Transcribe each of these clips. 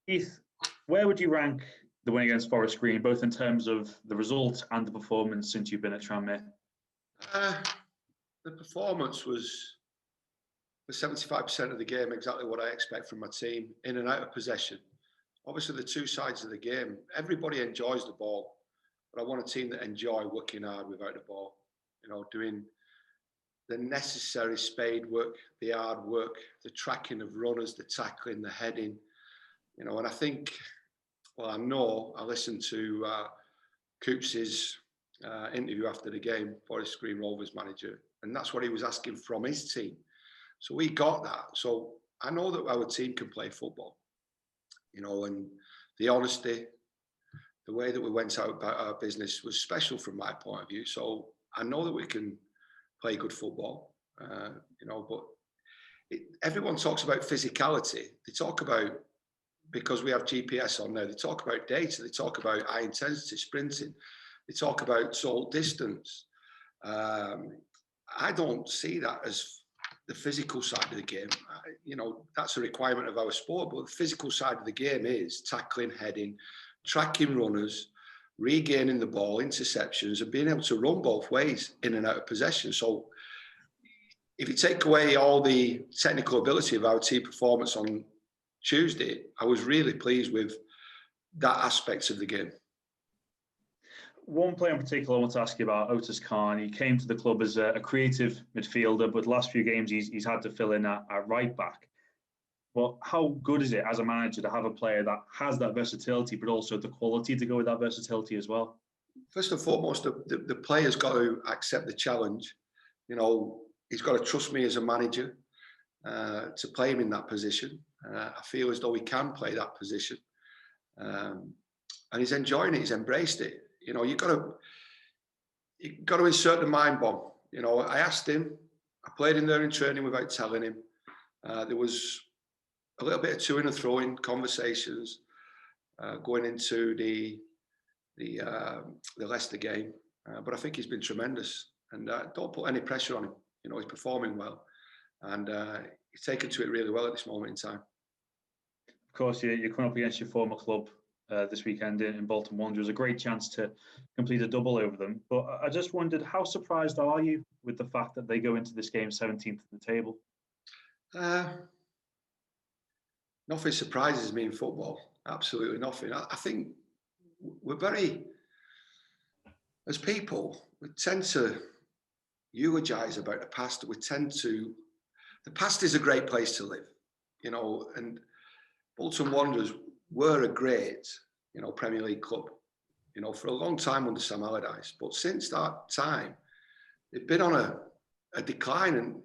Keith, where would you rank the win against Forest Green, both in terms of the result and the performance since you've been at Tranmere? The performance was for 75% of the game exactly what I expect from my team, in and out of possession. Obviously, the two sides of the game, everybody enjoys the ball, but I want a team that enjoy working hard without the ball, doing the necessary spade work, the hard work, the tracking of runners, the tackling, the heading, and I think, well, I listened to Coops's interview after the game, Forest Green Rovers manager, and that's what he was asking from his team. So we got that. So I know that our team can play football, and the honesty, the way that we went out about our business was special from my point of view. So I know that we can play good football, but everyone talks about physicality. They talk about, because we have GPS on now, they talk about data, they talk about high intensity sprinting, they talk about total distance. I don't see that as the physical side of the game. That's a requirement of our sport, but the physical side of the game is tackling, heading, tracking runners, regaining the ball, interceptions, and being able to run both ways in and out of possession. So if you take away all the technical ability of our team performance on Tuesday, I was really pleased with that aspect of the game. One player in particular I want to ask you about, Otis Khan. He came to the club as a creative midfielder, but the last few games he's had to fill in at right back. But how good is it as a manager to have a player that has that versatility, but also the quality to go with that versatility as well? First and foremost, the player's got to accept the challenge. He's got to trust me as a manager to play him in that position. I feel as though he can play that position. And he's enjoying it, he's embraced it. You've got to insert the mind bomb. I asked him, I played in there in training without telling him. There was a little bit of to and fro in conversations going into the Leicester game. But I think he's been tremendous. And don't put any pressure on him. He's performing well. And he's taken to it really well at this moment in time. Of course, you're coming up against your former club this weekend in Bolton Wanderers. A great chance to complete a double over them. But I just wondered, how surprised are you with the fact that they go into this game 17th at the table? Nothing surprises me in football. Absolutely nothing. I think we're very, as people, we tend to eulogise about the past. The past is a great place to live, and Bolton Wanderers were a great, Premier League club, for a long time under Sam Allardyce. But since that time, they've been on a decline, and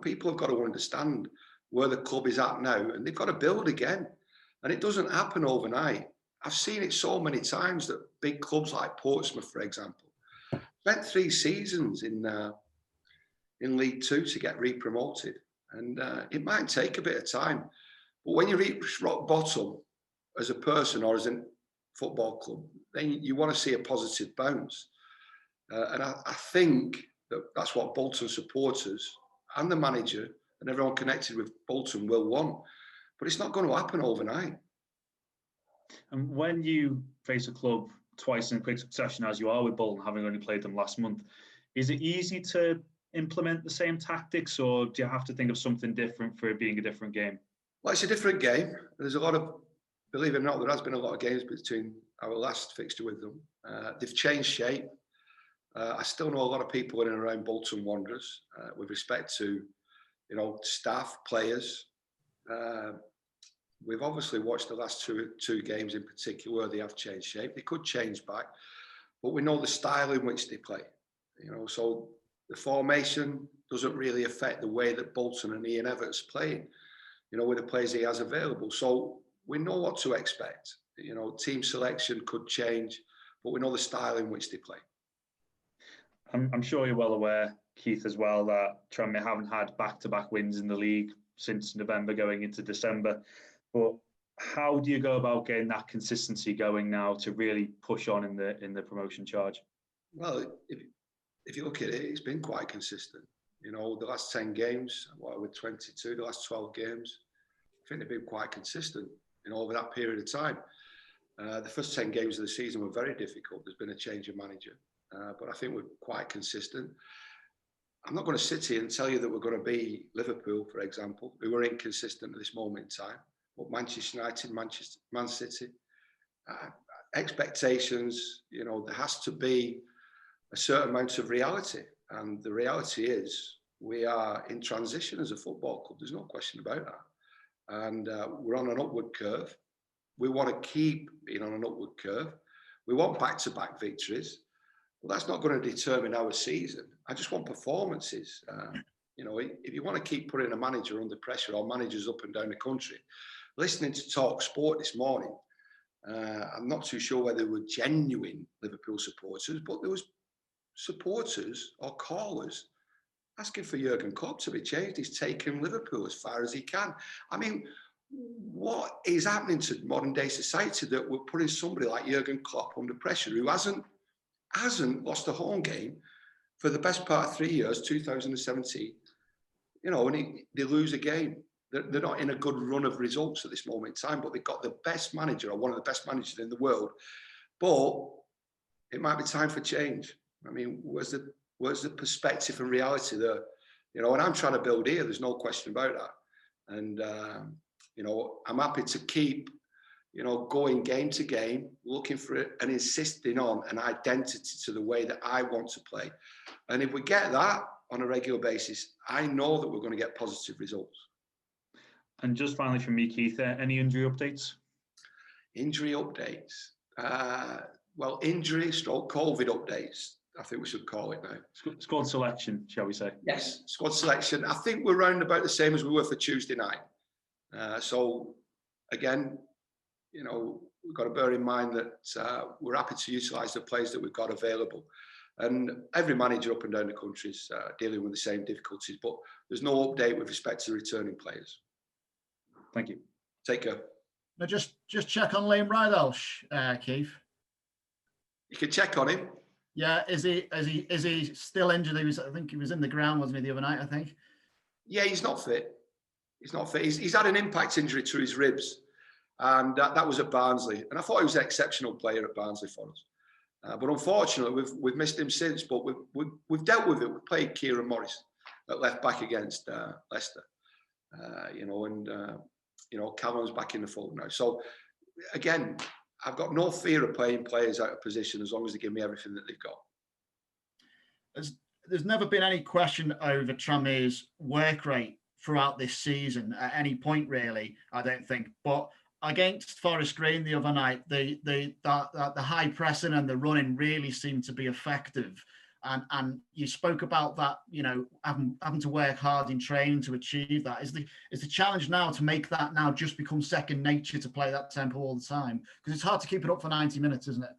people have got to understand where the club is at now, and they've got to build again. And it doesn't happen overnight. I've seen it so many times that big clubs like Portsmouth, for example, spent 3 seasons in League Two to get re-promoted, and it might take a bit of time. But when you reach rock bottom as a person or as a football club, then you want to see a positive bounce. And I think that's what Bolton supporters and the manager and everyone connected with Bolton will want. But it's not going to happen overnight. And when you face a club twice in quick succession, as you are with Bolton, having only played them last month, is it easy to implement the same tactics, or do you have to think of something different for it being a different game? Well, it's a different game. There's a lot of, believe it or not, there has been a lot of games between our last fixture with them. They've changed shape. I still know a lot of people in and around Bolton Wanderers with respect to, staff, players. We've obviously watched the last two games in particular where they have changed shape. They could change back, but we know the style in which they play. So the formation doesn't really affect the way that Bolton and Ian Everett's playing, with the players he has available. So we know what to expect. Team selection could change, but we know the style in which they play. I'm sure you're well aware, Keith, as well, that Tranmere haven't had back-to-back wins in the league since November going into December. But how do you go about getting that consistency going now to really push on in the promotion charge? Well, if you look at it, it's been quite consistent. The last 10 games, with 22, the last 12 games, think they've been quite consistent, over that period of time. The first 10 games of the season were very difficult. There's been a change of manager, but I think we're quite consistent. I'm not going to sit here and tell you that we're going to be Liverpool, for example, who are inconsistent at this moment in time. But Manchester United, Man City, expectations, there has to be a certain amount of reality. And the reality is we are in transition as a football club. There's no question about that. And we're on an upward curve. We want to keep being on an upward curve. We want back-to-back victories. Well, that's not going to determine our season. I just want performances. If you want to keep putting a manager under pressure, or managers up and down the country, listening to Talk Sport this morning, I'm not too sure whether they were genuine Liverpool supporters, but there was supporters or callers asking for Jurgen Klopp to be changed. He's taken Liverpool as far as he can. I mean, what is happening to modern day society that we're putting somebody like Jurgen Klopp under pressure, who hasn't lost a home game for the best part of 3 years, 2017, and they lose a game. They're not in a good run of results at this moment in time, but they've got the best manager, or one of the best managers in the world. But it might be time for change. I mean, where's the perspective and reality there? And I'm trying to build here. There's no question about that. And, I'm happy to keep, going game to game, looking for it and insisting on an identity to the way that I want to play. And if we get that on a regular basis, I know that we're going to get positive results. And just finally from me, Keith, any injury updates? Injury updates. Injury/COVID updates, I think we should call it now. Squad selection, shall we say? Yes, squad selection. I think we're round about the same as we were for Tuesday night. So, again, we've got to bear in mind that we're happy to utilise the players that we've got available. And every manager up and down the country is dealing with the same difficulties, but there's no update with respect to returning players. Thank you. Take care. Now just check on Liam Rydalsh, Keith. You can check on him. Yeah, is he still injured? I think he was in the ground, wasn't he, the other night, I think? Yeah, he's not fit. He's not fit. He's had an impact injury to his ribs, and that was at Barnsley. And I thought he was an exceptional player at Barnsley for us. But unfortunately, we've missed him since. But we've dealt with it. We played Kieran Morris at left back against Leicester, Callum's back in the fold now. So again, I've got no fear of playing players out of position as long as they give me everything that they've got. There's never been any question over Tranmere's work rate throughout this season at any point, really, I don't think. But against Forest Green the other night, the high pressing and the running really seemed to be effective. And you spoke about that, having to work hard in training to achieve that. Is the challenge now to make that now just become second nature to play that tempo all the time? Because it's hard to keep it up for 90 minutes, isn't it?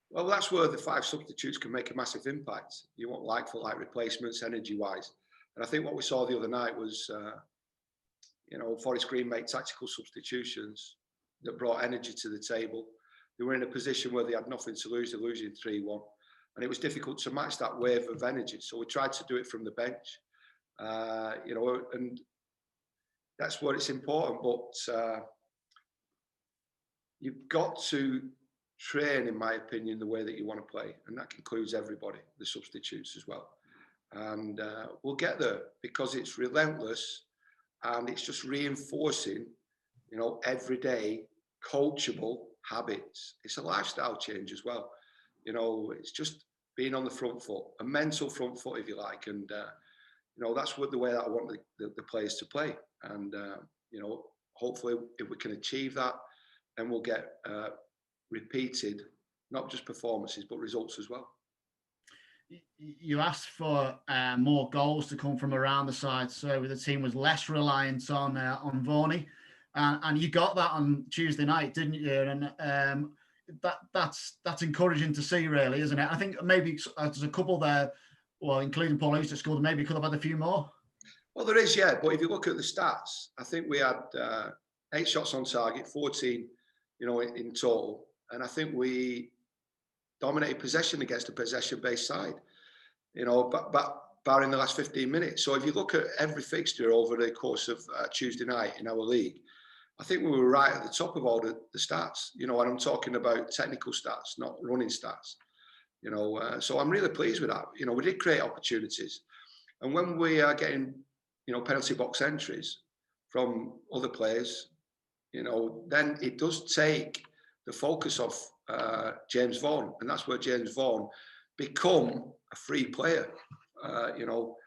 Well, that's where the 5 substitutes can make a massive impact. You want like-for-like replacements, energy-wise. And I think what we saw the other night was, Forest Green made tactical substitutions that brought energy to the table. They were in a position where they had nothing to lose. They're losing 3-1. And it was difficult to match that wave of energy. So we tried to do it from the bench, and that's where it's important. But you've got to train, in my opinion, the way that you want to play. And that includes everybody, the substitutes as well. And we'll get there because it's relentless and it's just reinforcing, everyday coachable habits. It's a lifestyle change as well. It's just being on the front foot, a mental front foot, if you like. And, that's the way that I want the players to play. And, hopefully if we can achieve that, then we'll get repeated, not just performances, but results as well. You asked for more goals to come from around the side, so the team was less reliant on Varney. And you got that on Tuesday night, didn't you? And that's encouraging to see, really, isn't it? I think maybe there's a couple there, well, including Paul Easter scored, maybe could have had a few more. Well, there is, yeah. But if you look at the stats, I think we had 8 shots on target, 14, in total. And I think we dominated possession against a possession-based side. But barring the last 15 minutes. So if you look at every fixture over the course of Tuesday night in our league, I think we were right at the top of all the stats, you know, and I'm talking about technical stats, not running stats, you know. So I'm really pleased with that. You know, we did create opportunities. And when we are getting, you know, penalty box entries from other players, you know, then it does take the focus off James Vaughan. And that's where James Vaughan become a free player, you know,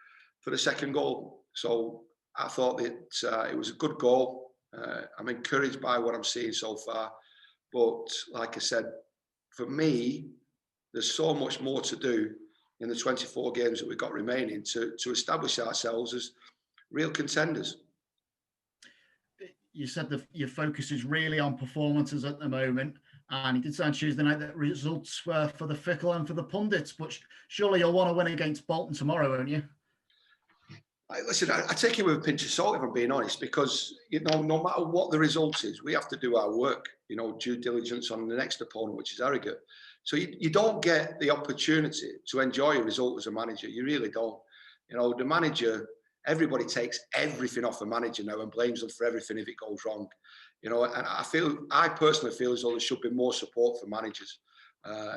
for the second goal. So I thought that it was a good goal. I'm encouraged by what I'm seeing so far. But like I said, for me, there's so much more to do in the 24 games that we've got remaining to establish ourselves as real contenders. You said that your focus is really on performances at the moment. And you did say on Tuesday night that results were for the fickle and for the pundits. But surely you'll want to win against Bolton tomorrow, won't you? Listen, I take it with a pinch of salt, if I'm being honest, because, you know, no matter what the result is, we have to do our work, you know, due diligence on the next opponent, which is Harrogate. So you don't get the opportunity to enjoy a result as a manager. You really don't. You know, the manager, everybody takes everything off the manager now and blames them for everything if it goes wrong. You know, and I personally feel as though there should be more support for managers,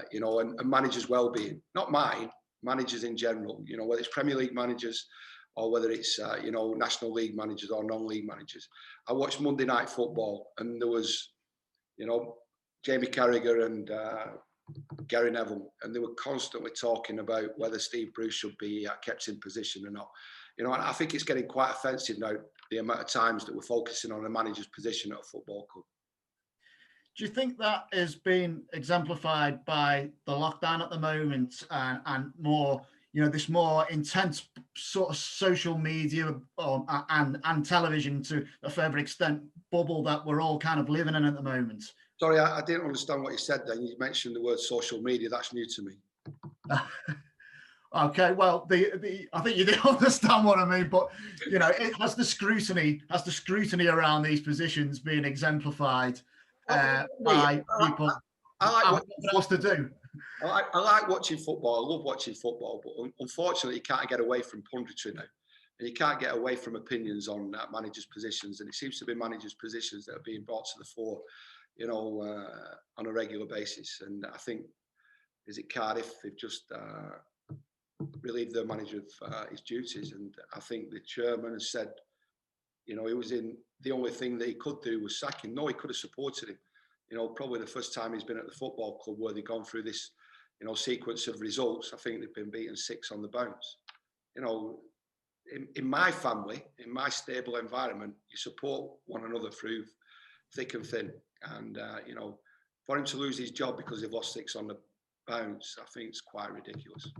you know, and managers' well-being. Not mine, managers in general, you know, whether it's Premier League managers, or whether it's, you know, National League managers or non-league managers. I watched Monday Night Football and there was, you know, Jamie Carragher and Gary Neville, and they were constantly talking about whether Steve Bruce should be kept in position or not. You know, and I think it's getting quite offensive now, the amount of times that we're focusing on a manager's position at a football club. Do you think that is being exemplified by the lockdown at the moment and more, you know, this more intense sort of social media and television to a further extent bubble that we're all kind of living in at the moment? Sorry, I didn't understand what you said then. You mentioned the word social media. That's new to me. Okay, well, I think you did understand what I mean, but you know, it has the scrutiny around these positions being exemplified by people. I like what else to do. I like watching football. I love watching football, but unfortunately, you can't get away from punditry now, and you can't get away from opinions on managers' positions. And it seems to be managers' positions that are being brought to the fore, you know, on a regular basis. And I think, is it Cardiff? They've just relieved their manager of his duties, and I think the chairman has said, you know, he was in. The only thing that he could do was sack him. No, he could have supported him. You know, probably the first time he's been at the football club where they've gone through this, you know, sequence of results. I think they've been beaten 6 on the bounce. You know, in my family, in my stable environment, you support one another through thick and thin. And, you know, for him to lose his job because they've lost 6 on the bounce, I think it's quite ridiculous.